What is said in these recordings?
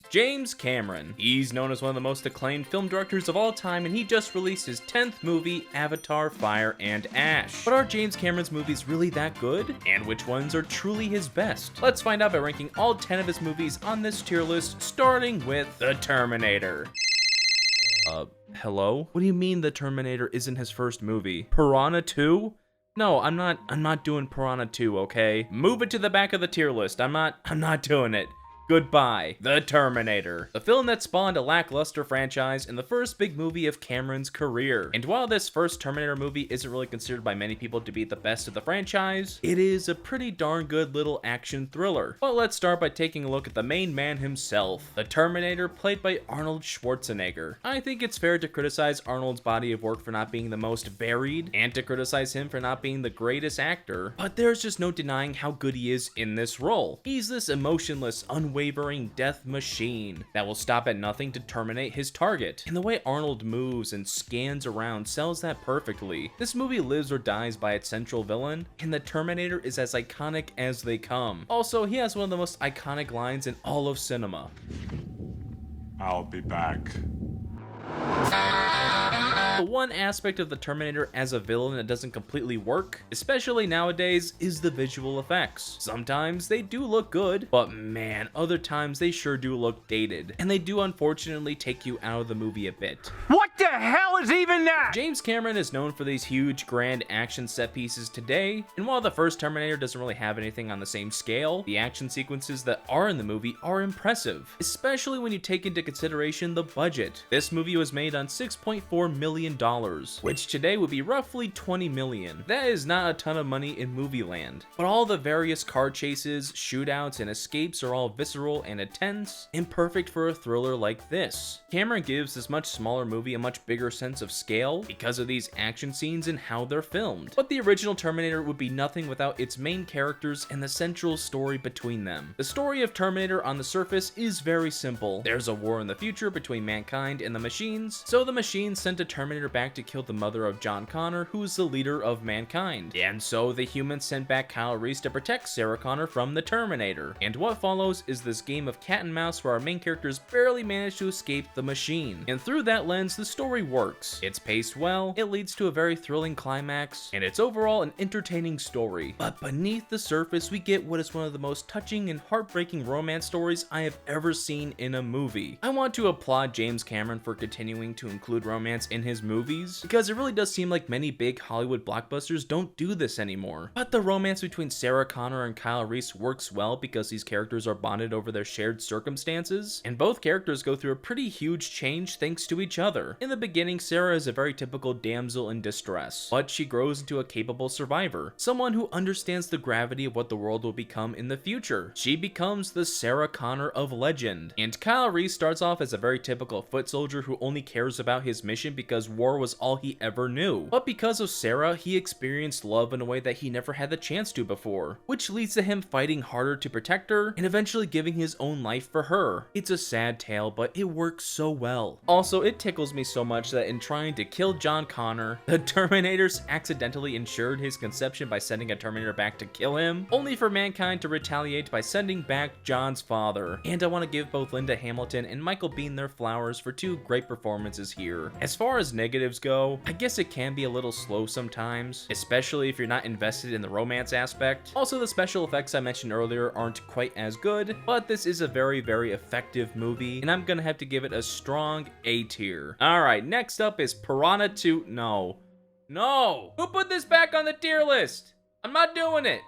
James Cameron. He's known as one of the most acclaimed film directors of all time, and he just released his 10th movie, Avatar: Fire and Ash. But are James Cameron's movies really that good? And which ones are truly his best? Let's find out by ranking all 10 of his movies on this tier list, starting with The Terminator. Hello? What do you mean The Terminator isn't his first movie? Piranha 2? No, I'm not doing Piranha 2, okay? Move it to the back of the tier list. I'm not doing it. Goodbye. The Terminator. The film that spawned a lackluster franchise and the first big movie of Cameron's career. And while this first Terminator movie isn't really considered by many people to be the best of the franchise, it is a pretty darn good little action thriller. But let's start by taking a look at the main man himself, the Terminator, played by Arnold Schwarzenegger. I think it's fair to criticize Arnold's body of work for not being the most varied, and to criticize him for not being the greatest actor, but there's just no denying how good he is in this role. He's this emotionless, unwavering death machine that will stop at nothing to terminate his target. And the way Arnold moves and scans around sells that perfectly. This movie lives or dies by its central villain, and the Terminator is as iconic as they come. Also, he has one of the most iconic lines in all of cinema. I'll be back. The one aspect of the Terminator as a villain that doesn't completely work, especially nowadays, is the visual effects. Sometimes they do look good, but man, other times they sure do look dated. And they do unfortunately take you out of the movie a bit. What the hell is even that? James Cameron is known for these huge, grand action set pieces today, and while the first Terminator doesn't really have anything on the same scale, the action sequences that are in the movie are impressive, especially when you take into consideration the budget. This movie was made on $6.4 million, which today would be roughly $20 million. That is not a ton of money in movie land, but all the various car chases, shootouts, and escapes are all visceral and intense, and perfect for a thriller like this. Cameron gives this much smaller movie a much bigger sense of scale because of these action scenes and how they're filmed. But the original Terminator would be nothing without its main characters and the central story between them. The story of Terminator on the surface is very simple. There's a war in the future between mankind and the machines, so the machines sent a Terminator back to kill the mother of John Connor, who's the leader of mankind. And so the humans sent back Kyle Reese to protect Sarah Connor from the Terminator. And what follows is this game of cat and mouse where our main characters barely manage to escape the machine. And through that lens, the story works. It's paced well, it leads to a very thrilling climax, and it's overall an entertaining story. But beneath the surface, we get what is one of the most touching and heartbreaking romance stories I have ever seen in a movie. I want to applaud James Cameron for continuing to include romance in his movies, because it really does seem like many big Hollywood blockbusters don't do this anymore. But the romance between Sarah Connor and Kyle Reese works well because these characters are bonded over their shared circumstances, and both characters go through a pretty huge change thanks to each other. In the beginning, Sarah is a very typical damsel in distress, but she grows into a capable survivor, someone who understands the gravity of what the world will become in the future. She becomes the Sarah Connor of legend. And Kyle Reese starts off as a very typical foot soldier who only cares about his mission because war was all he ever knew. But because of Sarah, he experienced love in a way that he never had the chance to before, which leads to him fighting harder to protect her and eventually giving his own life for her. It's a sad tale, but it works so well. Also, it tickles me so much that in trying to kill John Connor, the Terminators accidentally ensured his conception by sending a Terminator back to kill him, only for mankind to retaliate by sending back John's father. And I want to give both Linda Hamilton and Michael Biehn their flowers for two great performances here. As far as negatives go, I guess it can be a little slow sometimes, especially if you're not invested in the romance aspect. Also, the special effects I mentioned earlier aren't quite as good, but this is a very, very effective movie, and I'm gonna have to give it a strong A tier. Alright, next up is Piranha 2. No. Who put this back on the tier list? I'm not doing it.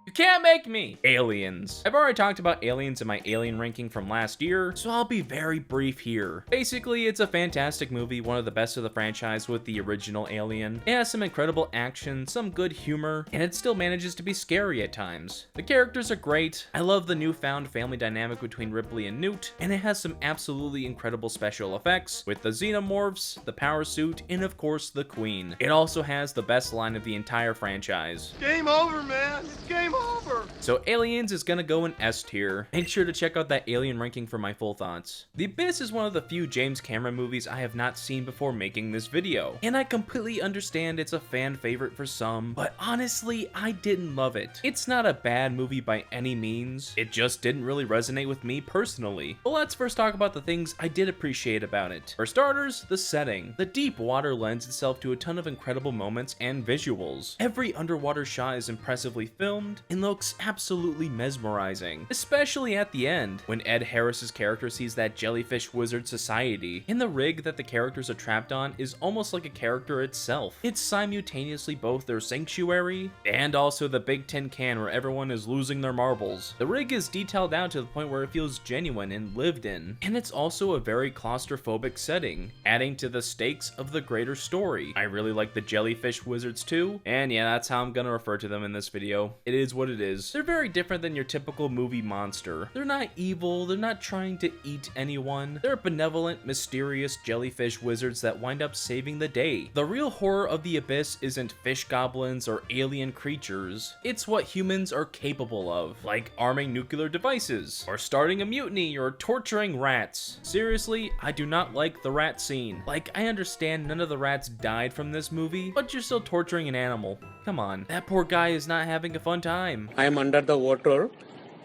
You can't make me! Aliens. I've already talked about Aliens in my Alien ranking from last year, so I'll be very brief here. Basically, it's a fantastic movie, one of the best of the franchise with the original Alien. It has some incredible action, some good humor, and it still manages to be scary at times. The characters are great. I love the newfound family dynamic between Ripley and Newt, and it has some absolutely incredible special effects with the xenomorphs, the power suit, and of course the Queen. It also has the best line of the entire franchise. Game over, man. It's game over. So Aliens is gonna go in S tier. Make sure to check out that Alien ranking for my full thoughts. The Abyss is one of the few James Cameron movies I have not seen before making this video, and I completely understand it's a fan favorite for some, but honestly, I didn't love it. It's not a bad movie by any means, it just didn't really resonate with me personally. But let's first talk about the things I did appreciate about it. For starters, the setting. The deep water lends itself to a ton of incredible moments and visuals. Every underwater shot is impressively filmed and looks absolutely mesmerizing, especially at the end, when Ed Harris's character sees that jellyfish wizard society, and the rig that the characters are trapped on is almost like a character itself. It's simultaneously both their sanctuary and also the big tin can where everyone is losing their marbles. The rig is detailed down to the point where it feels genuine and lived in, and it's also a very claustrophobic setting, adding to the stakes of the greater story. I really like the jellyfish wizards too, and yeah, that's how I'm gonna refer to them in this video. It is what it is. They're very different than your typical movie monster. They're not evil, they're not trying to eat anyone. They're benevolent, mysterious jellyfish wizards that wind up saving the day. The real horror of the Abyss isn't fish goblins or alien creatures. It's what humans are capable of, like arming nuclear devices, or starting a mutiny, or torturing rats. Seriously, I do not like the rat scene. Like, I understand none of the rats died from this movie, but you're still torturing an animal. Come on, that poor guy is not having a fun time. I am under the water.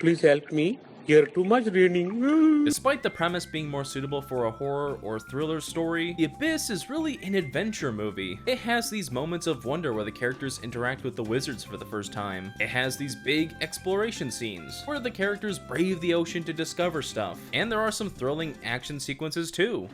Please help me. Here too much raining. Despite the premise being more suitable for a horror or thriller story, The Abyss is really an adventure movie. It has these moments of wonder where the characters interact with the wizards for the first time. It has these big exploration scenes where the characters brave the ocean to discover stuff. And there are some thrilling action sequences too.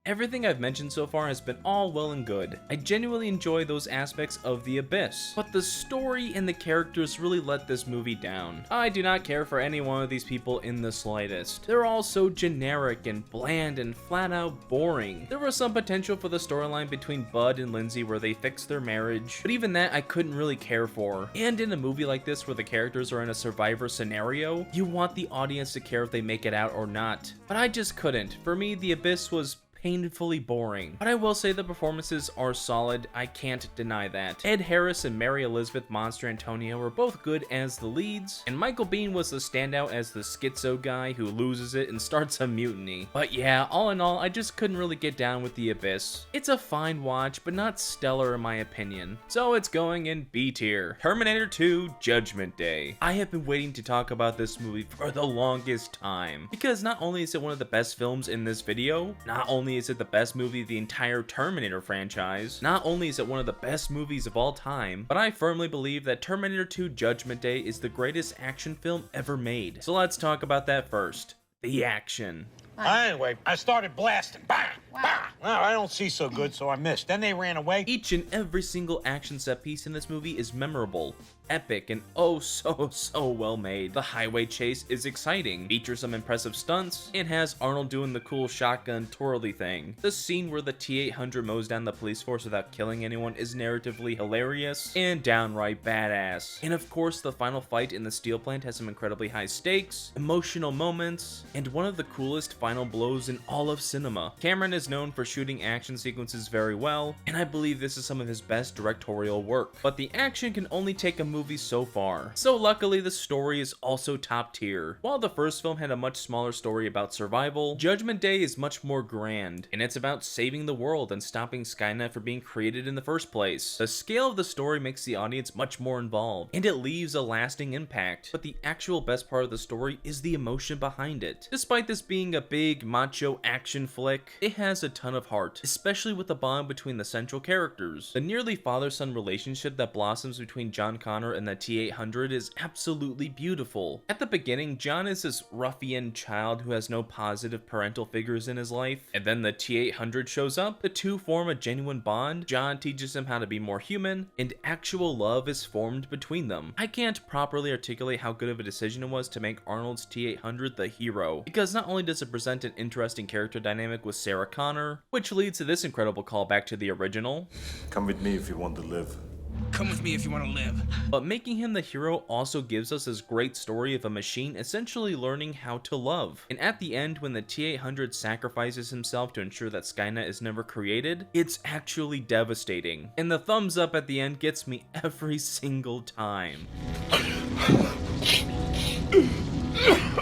Everything I've mentioned so far has been all well and good. I genuinely enjoy those aspects of The Abyss, but the story and the characters really let this movie down. I do not care for any one of these people in the slightest. They're all so generic and bland and flat out boring. There was some potential for the storyline between Bud and Lindsay where they fixed their marriage, but even that I couldn't really care for. And in a movie like this where the characters are in a survivor scenario, you want the audience to care if they make it out or not. But I just couldn't. For me, The Abyss was painfully boring. But I will say the performances are solid, I can't deny that. Ed Harris and Mary Elizabeth Monster Antonio were both good as the leads, and Michael Biehn was the standout as the schizo guy who loses it and starts a mutiny. But yeah, all in all, I just couldn't really get down with The Abyss. It's a fine watch, but not stellar in my opinion. So it's going in B tier. Terminator 2 Judgment Day. I have been waiting to talk about this movie for the longest time, because not only is it one of the best films in this video, not only is it the best movie of the entire Terminator franchise, not only is it one of the best movies of all time, but I firmly believe that Terminator 2 Judgment Day is the greatest action film ever made. So let's talk about that first. The action. Anyway, I started blasting. Bang! Bang! Well, I don't see so good, so I missed. Then they ran away. Each and every single action set piece in this movie is memorable, epic, and oh so well made. The highway chase is exciting, features some impressive stunts, and has Arnold doing the cool shotgun twirly thing. The scene where the T-800 mows down the police force without killing anyone is narratively hilarious and downright badass. And of course, the final fight in the steel plant has some incredibly high stakes, emotional moments, and one of the coolest final blows in all of cinema. Cameron is known for shooting action sequences very well, and I believe this is some of his best directorial work. But the action can only take a movie so far. So luckily, the story is also top tier. While the first film had a much smaller story about survival, Judgment Day is much more grand, and it's about saving the world and stopping Skynet from being created in the first place. The scale of the story makes the audience much more involved, and it leaves a lasting impact. But the actual best part of the story is the emotion behind it. Despite this being a big macho action flick, it has a ton of heart, especially with the bond between the central characters. The nearly father-son relationship that blossoms between John Connor and the T-800 is absolutely beautiful. At the beginning, John is this ruffian child who has no positive parental figures in his life, and then the T-800 shows up. The two form a genuine bond. John teaches him how to be more human, and actual love is formed between them. I can't properly articulate how good of a decision it was to make Arnold's T-800 the hero, because not only does it present an interesting character dynamic with Sarah Connor, which leads to this incredible callback to the original. Come with me if you want to live. Come with me if you want to live. But making him the hero also gives us this great story of a machine essentially learning how to love. And at the end, when the T-800 sacrifices himself to ensure that Skynet is never created, it's actually devastating. And the thumbs up at the end gets me every single time.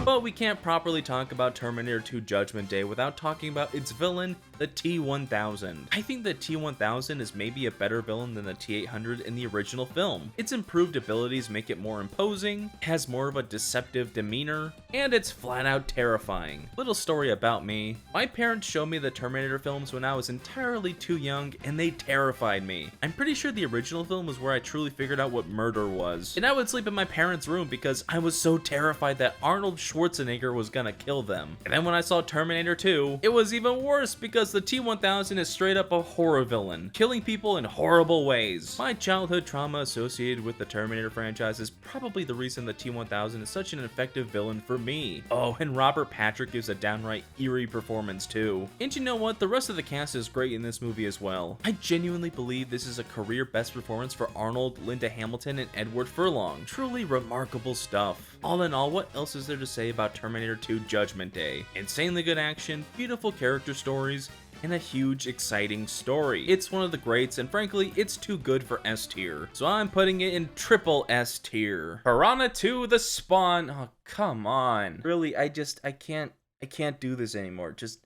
But we can't properly talk about Terminator 2 Judgment Day without talking about its villain, the T-1000. I think the T-1000 is maybe a better villain than the T-800 in the original film. Its improved abilities make it more imposing, has more of a deceptive demeanor, and it's flat out terrifying. Little story about me. My parents showed me the Terminator films when I was entirely too young, and they terrified me. I'm pretty sure the original film was where I truly figured out what murder was. And I would sleep in my parents' room because I was so terrified that Arnold Schwarzenegger was gonna kill them. And then when I saw Terminator 2, it was even worse because the T-1000 is straight up a horror villain, killing people in horrible ways. My childhood trauma associated with the Terminator franchise is probably the reason the T-1000 is such an effective villain for me. Oh, and Robert Patrick gives a downright eerie performance too. And you know what? The rest of the cast is great in this movie as well. I genuinely believe this is a career best performance for Arnold, Linda Hamilton, and Edward Furlong. Truly remarkable stuff. All in all, what else is there to say about Terminator 2 Judgment Day? Insanely good action, beautiful character stories, and a huge, exciting story. It's one of the greats, and frankly, it's too good for S tier. So I'm putting it in triple S tier. Piranha 2 The Spawn. Oh, come on. Really, I can't do this anymore. Just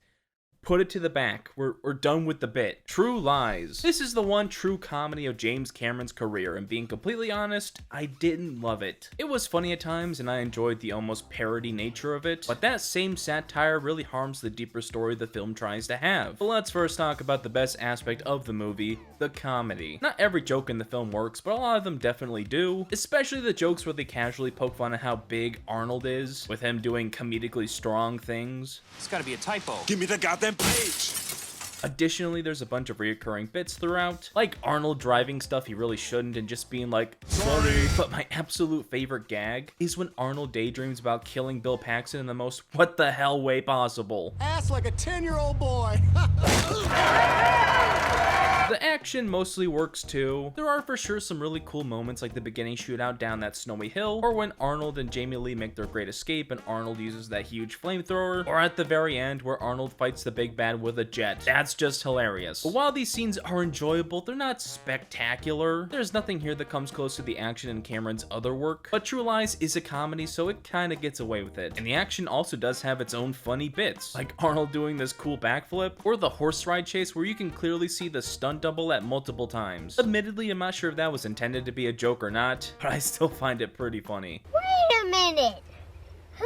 put it to the back. We're done with the bit. True Lies. This is the one true comedy of James Cameron's career, and being completely honest, I didn't love it. It was funny at times, and I enjoyed the almost parody nature of it, but that same satire really harms the deeper story the film tries to have. But let's first talk about the best aspect of the movie, the comedy. Not every joke in the film works, but a lot of them definitely do, especially the jokes where they casually poke fun at how big Arnold is, with him doing comedically strong things. It's gotta be a typo. Give me the goddamn page. Additionally, there's a bunch of reoccurring bits throughout, like Arnold driving stuff he really shouldn't and just being like, sorry. But my absolute favorite gag is when Arnold daydreams about killing Bill Paxton in the most what the hell way possible. Ass like a 10-year-old boy. The action mostly works too. There are for sure some really cool moments like the beginning shootout down that snowy hill, or when Arnold and Jamie Lee make their great escape and Arnold uses that huge flamethrower, or at the very end where Arnold fights the big bad with a jet. That's just hilarious. But while these scenes are enjoyable, they're not spectacular. There's nothing here that comes close to the action in Cameron's other work, but True Lies is a comedy, so it kinda gets away with it. And the action also does have its own funny bits, like Arnold doing this cool backflip, or the horse ride chase where you can clearly see the stunt double at multiple times. Admittedly, I'm not sure if that was intended to be a joke or not, but I still find it pretty funny. Wait a minute! Who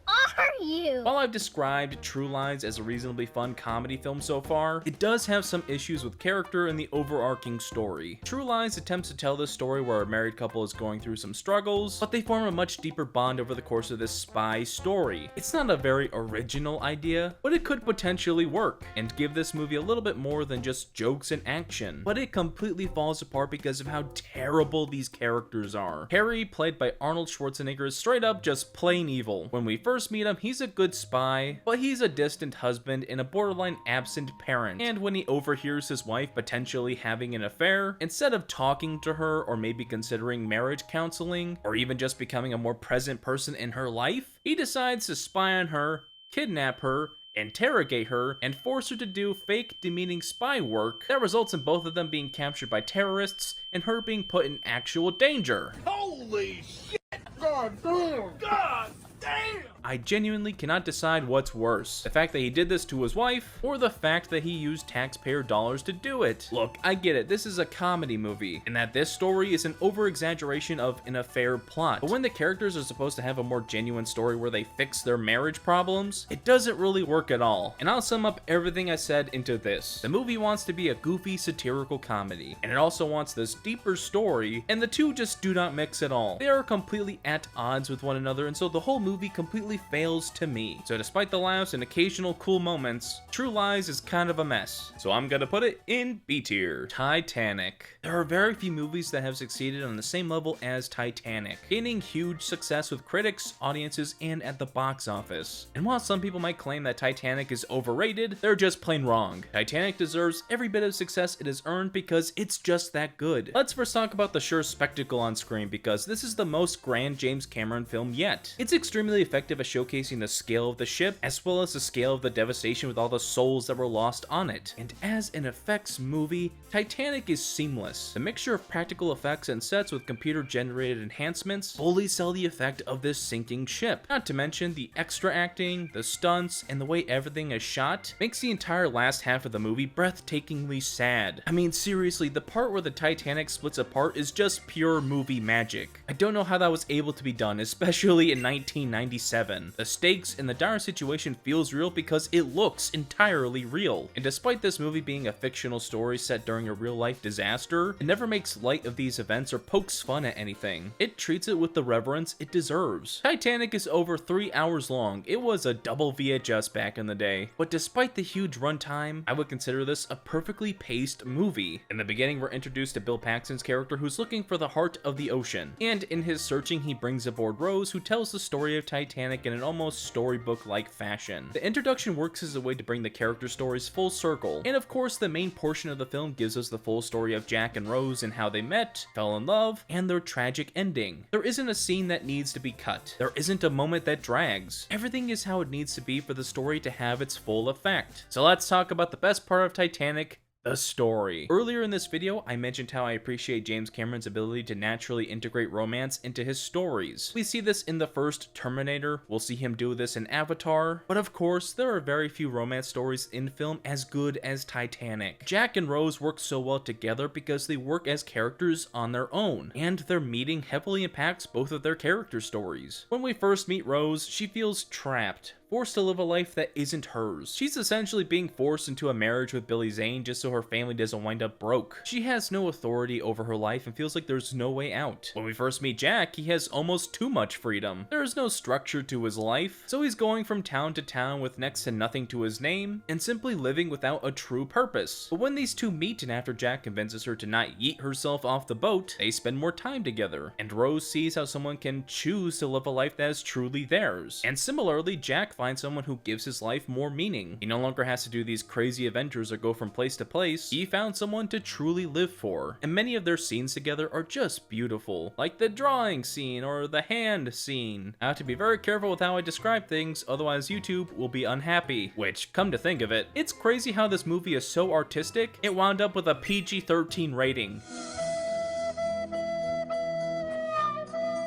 are you? While I've described True Lies as a reasonably fun comedy film so far, it does have some issues with character and the overarching story. True Lies attempts to tell this story where a married couple is going through some struggles, but they form a much deeper bond over the course of this spy story. It's not a very original idea, but it could potentially work, and give this movie a little bit more than just jokes and action. But it completely falls apart because of how terrible these characters are. Harry, played by Arnold Schwarzenegger, is straight up just plain evil. When we first meet him, he's a good spy, but he's a distant husband and a borderline absent parent. And when he overhears his wife potentially having an affair, instead of talking to her or maybe considering marriage counseling, or even just becoming a more present person in her life, he decides to spy on her, kidnap her, interrogate her, and force her to do fake, demeaning spy work that results in both of them being captured by terrorists and her being put in actual danger. Holy shit! God damn! God damn! I genuinely cannot decide what's worse, the fact that he did this to his wife, or the fact that he used taxpayer dollars to do it. Look, I get it, this is a comedy movie, and that this story is an over-exaggeration of an affair plot, but when the characters are supposed to have a more genuine story where they fix their marriage problems, it doesn't really work at all. And I'll sum up everything I said into this. The movie wants to be a goofy, satirical comedy, and it also wants this deeper story, and the two just do not mix at all. They are completely at odds with one another, and so the whole movie completely fails to me. So despite the laughs and occasional cool moments, True Lies is kind of a mess. So I'm gonna put it in B tier. Titanic. There are very few movies that have succeeded on the same level as Titanic, gaining huge success with critics, audiences, and at the box office. And while some people might claim that Titanic is overrated, they're just plain wrong. Titanic deserves every bit of success it has earned because it's just that good. Let's first talk about the sheer spectacle on screen, because this is the most grand James Cameron film yet. It's extremely effective at showcasing the scale of the ship, as well as the scale of the devastation with all the souls that were lost on it. And as an effects movie, Titanic is seamless. The mixture of practical effects and sets with computer-generated enhancements fully sell the effect of this sinking ship. Not to mention the extra acting, the stunts, and the way everything is shot makes the entire last half of the movie breathtakingly sad. I mean, seriously, the part where the Titanic splits apart is just pure movie magic. I don't know how that was able to be done, especially in 1997. The stakes in the dire situation feels real because it looks entirely real. And despite this movie being a fictional story set during a real-life disaster, it never makes light of these events or pokes fun at anything. It treats it with the reverence it deserves. Titanic is over 3 hours long. It was a double VHS back in the day. But despite the huge runtime, I would consider this a perfectly paced movie. In the beginning, we're introduced to Bill Paxton's character, who's looking for the heart of the ocean. And in his searching, he brings aboard Rose, who tells the story of Titanic in an almost storybook-like fashion. The introduction works as a way to bring the character stories full circle. And of course, the main portion of the film gives us the full story of Jack and Rose and how they met, fell in love, and their tragic ending. There isn't a scene that needs to be cut. There isn't a moment that drags. Everything is how it needs to be for the story to have its full effect. So let's talk about the best part of Titanic, the story. Earlier in this video, I mentioned how I appreciate James Cameron's ability to naturally integrate romance into his stories. We see this in the first Terminator, we'll see him do this in Avatar, but of course, there are very few romance stories in film as good as Titanic. Jack and Rose work so well together because they work as characters on their own, and their meeting heavily impacts both of their character stories. When we first meet Rose, she feels trapped, forced to live a life that isn't hers. She's essentially being forced into a marriage with Billy Zane just so her family doesn't wind up broke. She has no authority over her life and feels like there's no way out. When we first meet Jack, he has almost too much freedom. There is no structure to his life, so he's going from town to town with next to nothing to his name, and simply living without a true purpose. But when these two meet, and after Jack convinces her to not yeet herself off the boat, they spend more time together, and Rose sees how someone can choose to live a life that is truly theirs. And similarly, Jack find someone who gives his life more meaning. He no longer has to do these crazy adventures or go from place to place. He found someone to truly live for. And many of their scenes together are just beautiful, like the drawing scene or the hand scene. I have to be very careful with how I describe things, otherwise YouTube will be unhappy. Which, come to think of it, it's crazy how this movie is so artistic, it wound up with a PG-13 rating.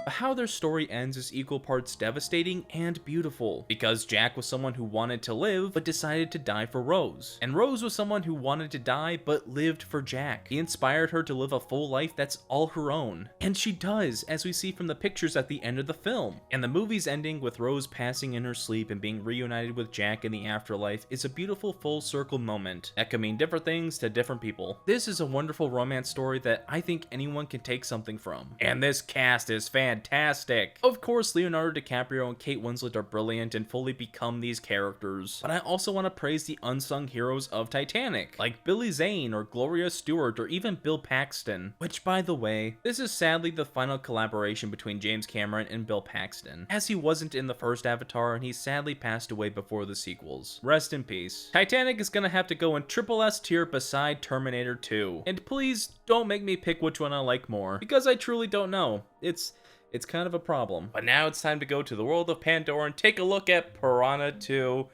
How their story ends is equal parts devastating and beautiful, because Jack was someone who wanted to live but decided to die for Rose, and Rose was someone who wanted to die but lived for Jack. He inspired her to live a full life that's all her own, and she does, as we see from the pictures at the end of the film. And the movie's ending with Rose passing in her sleep and being reunited with Jack in the afterlife is a beautiful full circle moment that can mean different things to different people. This is a wonderful romance story that I think anyone can take something from, and this cast is fantastic. Of course, Leonardo DiCaprio and Kate Winslet are brilliant and fully become these characters, but I also want to praise the unsung heroes of Titanic, like Billy Zane or Gloria Stewart or even Bill Paxton, which, by the way, this is sadly the final collaboration between James Cameron and Bill Paxton, as he wasn't in the first Avatar and he sadly passed away before the sequels. Rest in peace. Titanic is gonna have to go in triple S tier beside Terminator 2, and please don't make me pick which one I like more, because I truly don't know. It's kind of a problem. But now it's time to go to the world of Pandora and take a look at Piranha 2,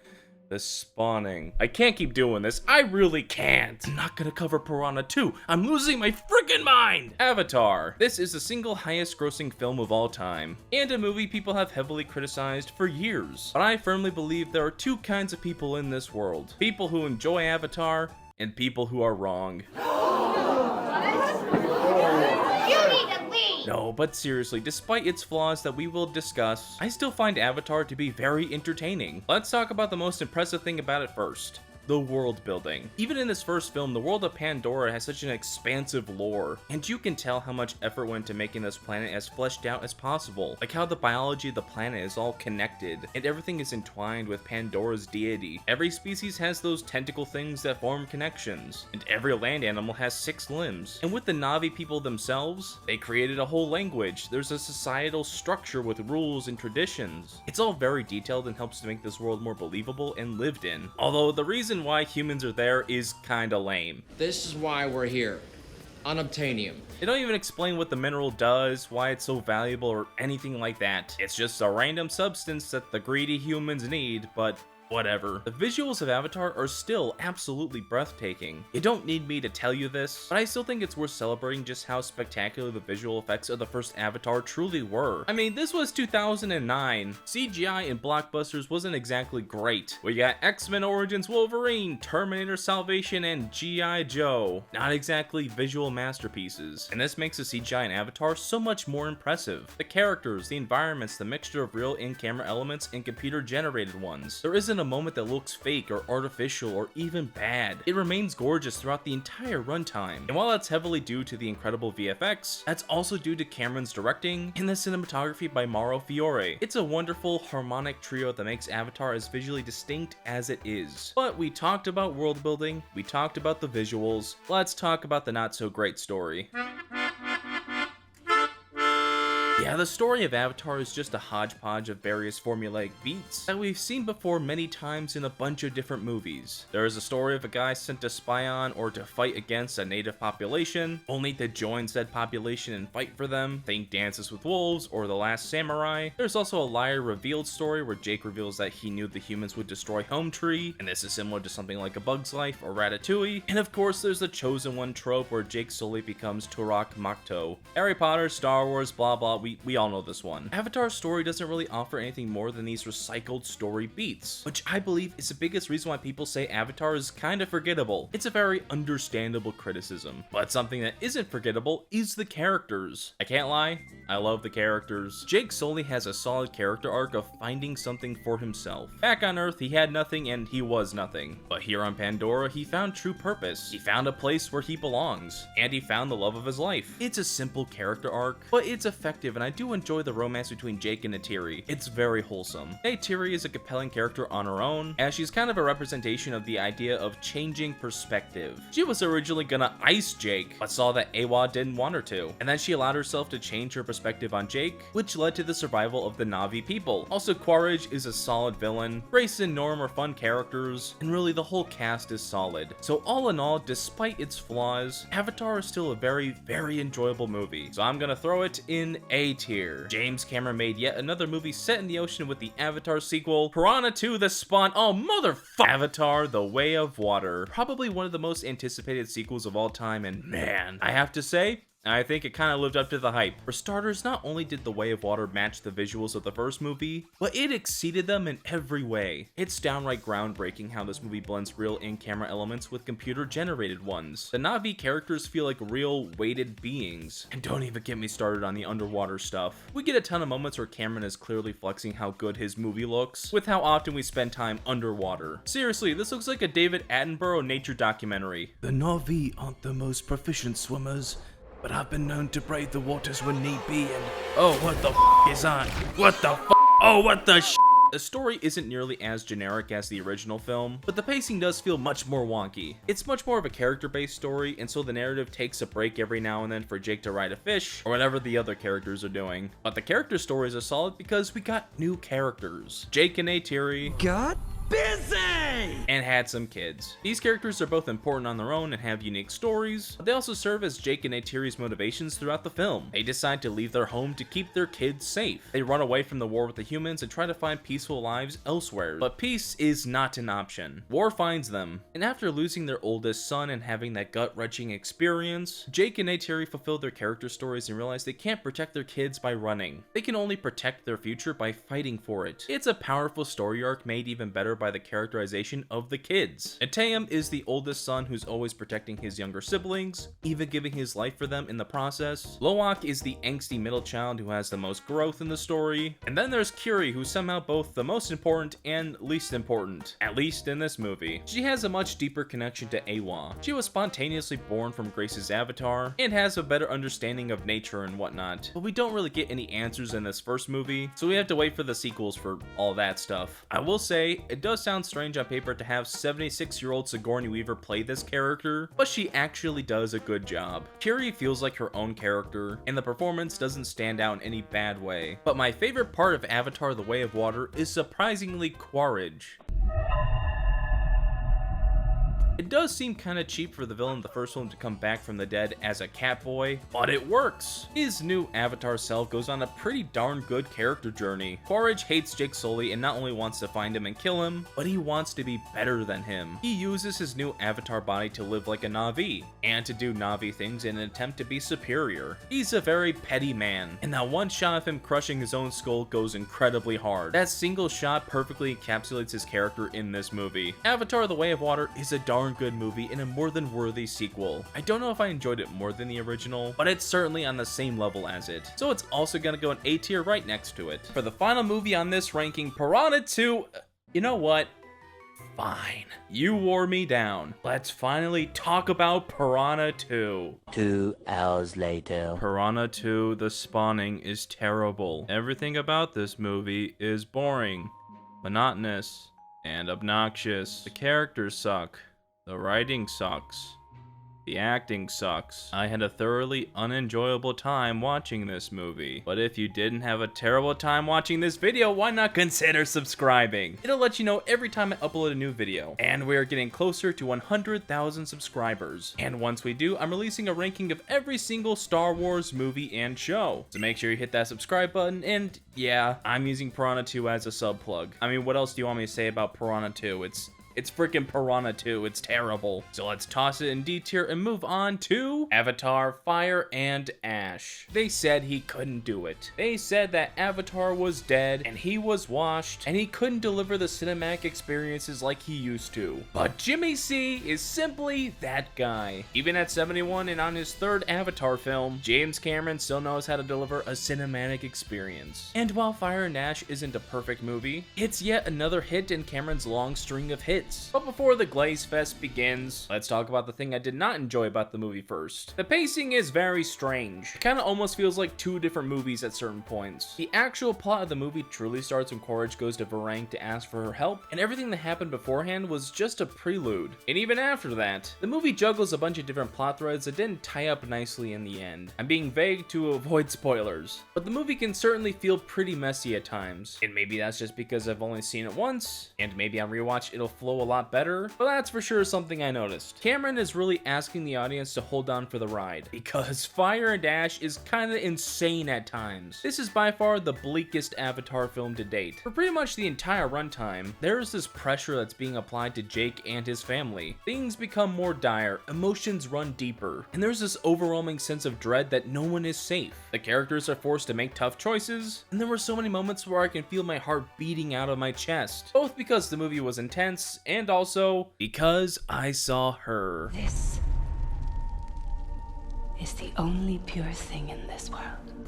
The Spawning. I can't keep doing this. I really can't. I'm not gonna cover Piranha 2. I'm losing my freaking mind! Avatar. This is the single highest grossing film of all time, and a movie people have heavily criticized for years. But I firmly believe there are two kinds of people in this world. People who enjoy Avatar, and people who are wrong. No, but seriously, despite its flaws that we will discuss, I still find Avatar to be very entertaining. Let's talk about the most impressive thing about it first. the world building. Even in this first film, the world of Pandora has such an expansive lore, and you can tell how much effort went into making this planet as fleshed out as possible. Like how the biology of the planet is all connected, and everything is entwined with Pandora's deity. Every species has those tentacle things that form connections, and every land animal has 6 limbs. And with the Na'vi people themselves, they created a whole language. There's a societal structure with rules and traditions. It's all very detailed and helps to make this world more believable and lived in. Although the reason why humans are there is kinda lame. This is why we're here. Unobtainium. They don't even explain what the mineral does, why it's so valuable, or anything like that. It's just a random substance that the greedy humans need, but whatever. The visuals of Avatar are still absolutely breathtaking. You don't need me to tell you this, but I still think it's worth celebrating just how spectacular the visual effects of the first Avatar truly were. I mean, this was 2009. CGI in blockbusters wasn't exactly great. We got X-Men Origins Wolverine, Terminator Salvation, and G.I. Joe. Not exactly visual masterpieces. And this makes the CGI in Avatar so much more impressive. The characters, the environments, the mixture of real in-camera elements and computer-generated ones. There isn't a moment that looks fake or artificial or even bad. It remains gorgeous throughout the entire runtime. And while that's heavily due to the incredible VFX, that's also due to Cameron's directing and the cinematography by Mauro Fiore. It's a wonderful harmonic trio that makes Avatar as visually distinct as it is. But we talked about world building, we talked about the visuals, let's talk about the not so great story. Yeah, the story of Avatar is just a hodgepodge of various formulaic beats that we've seen before many times in a bunch of different movies. There is a story of a guy sent to spy on or to fight against a native population, only to join said population and fight for them. Think Dances with Wolves or The Last Samurai. There's also a liar revealed story where Jake reveals that he knew the humans would destroy Home Tree, and this is similar to something like A Bug's Life or Ratatouille. And of course, there's the Chosen One trope where Jake slowly becomes Turok Makto. Harry Potter, Star Wars, blah blah, we all know this one. Avatar's story doesn't really offer anything more than these recycled story beats, which I believe is the biggest reason why people say Avatar is kind of forgettable. It's a very understandable criticism, but something that isn't forgettable is the characters. I can't lie, I love the characters. Jake Sully has a solid character arc of finding something for himself. Back on Earth, he had nothing and he was nothing, but here on Pandora, he found true purpose. He found a place where he belongs, and he found the love of his life. It's a simple character arc, but it's effective, and I do enjoy the romance between Jake and Neytiri. It's very wholesome. Neytiri is a compelling character on her own, as she's kind of a representation of the idea of changing perspective. She was originally gonna ice Jake, but saw that Awa didn't want her to, and then she allowed herself to change her perspective on Jake, which led to the survival of the Na'vi people. Also, Quaritch is a solid villain, Grace and Norm are fun characters, and really the whole cast is solid. So all in all, despite its flaws, Avatar is still a very, very enjoyable movie. So I'm gonna throw it in A tier. James Cameron made yet another movie set in the ocean with the Avatar sequel, Piranha II: The Spawn. Oh, motherfucker! Avatar: The Way of Water. Probably one of the most anticipated sequels of all time, and man, I have to say, I think it kind of lived up to the hype. For starters, not only did The Way of Water match the visuals of the first movie, but it exceeded them in every way. It's downright groundbreaking how this movie blends real in-camera elements with computer-generated ones. The Na'vi characters feel like real, weighted beings. And don't even get me started on the underwater stuff. We get a ton of moments where Cameron is clearly flexing how good his movie looks, with how often we spend time underwater. Seriously, this looks like a David Attenborough nature documentary. The Na'vi aren't the most proficient swimmers, but I've been known to brave the waters when need be, and oh, what the is on? What the oh, what the The story isn't nearly as generic as the original film, but the pacing does feel much more wonky. It's much more of a character-based story, and so the narrative takes a break every now and then for Jake to ride a fish, or whatever the other characters are doing. But the character stories are solid because we got new characters. Jake and Neytiri got busy and had some kids. These characters are both important on their own and have unique stories, but they also serve as Jake and Neytiri's motivations throughout the film. They decide to leave their home to keep their kids safe. They run away from the war with the humans and try to find peaceful lives elsewhere, but peace is not an option. War finds them, and after losing their oldest son and having that gut-wrenching experience, Jake and Neytiri fulfill their character stories and realize they can't protect their kids by running. They can only protect their future by fighting for it. It's a powerful story arc made even better by the characterization of the kids. Neteyam is the oldest son who's always protecting his younger siblings, even giving his life for them in the process. Loak is the angsty middle child who has the most growth in the story. And then there's Kiri, who's somehow both the most important and least important, at least in this movie. She has a much deeper connection to Awa. She was spontaneously born from Grace's avatar and has a better understanding of nature and whatnot, but we don't really get any answers in this first movie, so we have to wait for the sequels for all that stuff. I will say, it does sound strange on paper to have 76-year-old Sigourney Weaver play this character, but she actually does a good job. Kiri feels like her own character, and the performance doesn't stand out in any bad way. But my favorite part of Avatar: The Way of Water is surprisingly Quaritch. It does seem kinda cheap for the villain of the first one to come back from the dead as a cat boy, but it works. His new Avatar self goes on a pretty darn good character journey. Quaritch hates Jake Sully and not only wants to find him and kill him, but he wants to be better than him. He uses his new Avatar body to live like a Na'vi, and to do Na'vi things in an attempt to be superior. He's a very petty man, and that one shot of him crushing his own skull goes incredibly hard. That single shot perfectly encapsulates his character in this movie. Avatar: The Way of Water is a darn good movie and a more than worthy sequel. I don't know if I enjoyed it more than the original, but it's certainly on the same level as it, so it's also gonna go in A tier right next to it. For the final movie on this ranking, Piranha 2, you know what? Fine. You wore me down. Let's finally talk about Piranha 2. 2 hours later. Piranha 2, The Spawning is terrible. Everything about this movie is boring, monotonous, and obnoxious. The characters suck. The writing sucks. The acting sucks. I had a thoroughly unenjoyable time watching this movie. But if you didn't have a terrible time watching this video, why not consider subscribing? It'll let you know every time I upload a new video. And we're getting closer to 100,000 subscribers. And once we do, I'm releasing a ranking of every single Star Wars movie and show. So make sure you hit that subscribe button, and yeah, I'm using Piranha 2 as a sub plug. I mean, what else do you want me to say about Piranha 2? It's freaking Piranha 2, it's terrible. So let's toss it in D tier and move on to Avatar: Fire and Ash. They said he couldn't do it. They said that Avatar was dead and he was washed and he couldn't deliver the cinematic experiences like he used to. But Jimmy C is simply that guy. Even at 71 and on his third Avatar film, James Cameron still knows how to deliver a cinematic experience. And while Fire and Ash isn't a perfect movie, it's yet another hit in Cameron's long string of hits. But before the Glaze Fest begins, let's talk about the thing I did not enjoy about the movie first. The pacing is very strange. It kinda almost feels like two different movies at certain points. The actual plot of the movie truly starts when Quaritch goes to Varang to ask for her help, and everything that happened beforehand was just a prelude. And even after that, the movie juggles a bunch of different plot threads that didn't tie up nicely in the end. I'm being vague to avoid spoilers, but the movie can certainly feel pretty messy at times. And maybe that's just because I've only seen it once, and maybe on rewatch it'll flow a lot better, but that's for sure something I noticed. Cameron is really asking the audience to hold on for the ride, because Fire and Ash is kinda insane at times. This is by far the bleakest Avatar film to date. For pretty much the entire runtime, there is this pressure that's being applied to Jake and his family. Things become more dire, emotions run deeper, and there's this overwhelming sense of dread that no one is safe. The characters are forced to make tough choices, and there were so many moments where I can feel my heart beating out of my chest, both because the movie was intense and also because I saw her. This is the only pure thing in this world.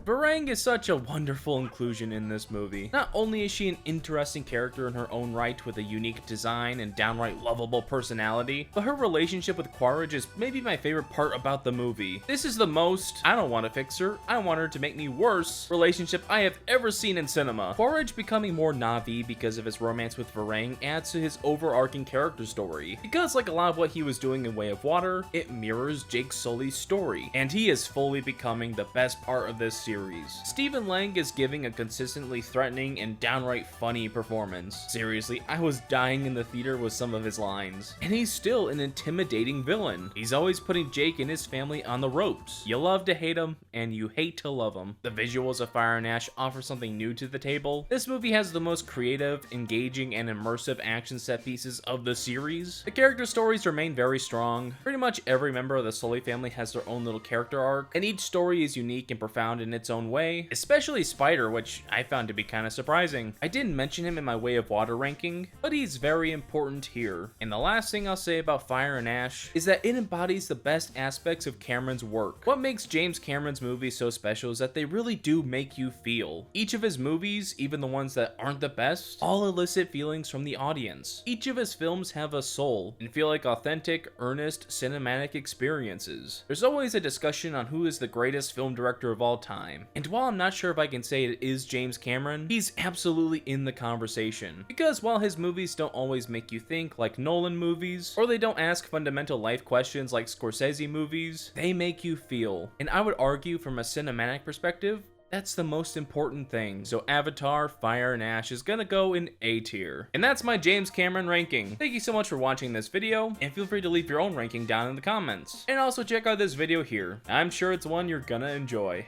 Varang is such a wonderful inclusion in this movie. Not only is she an interesting character in her own right with a unique design and downright lovable personality, but her relationship with Quaritch is maybe my favorite part about the movie. This is the most, I don't want to fix her, I want her to make me worse relationship I have ever seen in cinema. Quaritch becoming more Na'vi because of his romance with Varang adds to his overarching character story. Because like a lot of what he was doing in Way of Water, it mirrors Jake Sully's story, and he is fully becoming the best part of this series. Stephen Lang is giving a consistently threatening and downright funny performance. Seriously, I was dying in the theater with some of his lines. And he's still an intimidating villain. He's always putting Jake and his family on the ropes. You love to hate him, and you hate to love him. The visuals of Fire and Ash offer something new to the table. This movie has the most creative, engaging, and immersive action set pieces of the series. The character stories remain very strong. Pretty much every member of the Sully family has their own little character arc, and each story is unique and profound in its own way, especially Spider, which I found to be kind of surprising. I didn't mention him in my Way of Water ranking, but he's very important here. And the last thing I'll say about Fire and Ash is that it embodies the best aspects of Cameron's work. What makes James Cameron's movies so special is that they really do make you feel. Each of his movies, even the ones that aren't the best, all elicit feelings from the audience. Each of his films have a soul and feel like authentic, earnest, cinematic experiences. There's always a discussion on who is the greatest film director of all time, and while I'm not sure if I can say it is James Cameron, he's absolutely in the conversation. Because while his movies don't always make you think like Nolan movies, or they don't ask fundamental life questions like Scorsese movies, they make you feel. And I would argue from a cinematic perspective, that's the most important thing. So Avatar, Fire and Ash is gonna go in A tier. And that's my James Cameron ranking. Thank you so much for watching this video, and feel free to leave your own ranking down in the comments. And also check out this video here. I'm sure it's one you're gonna enjoy.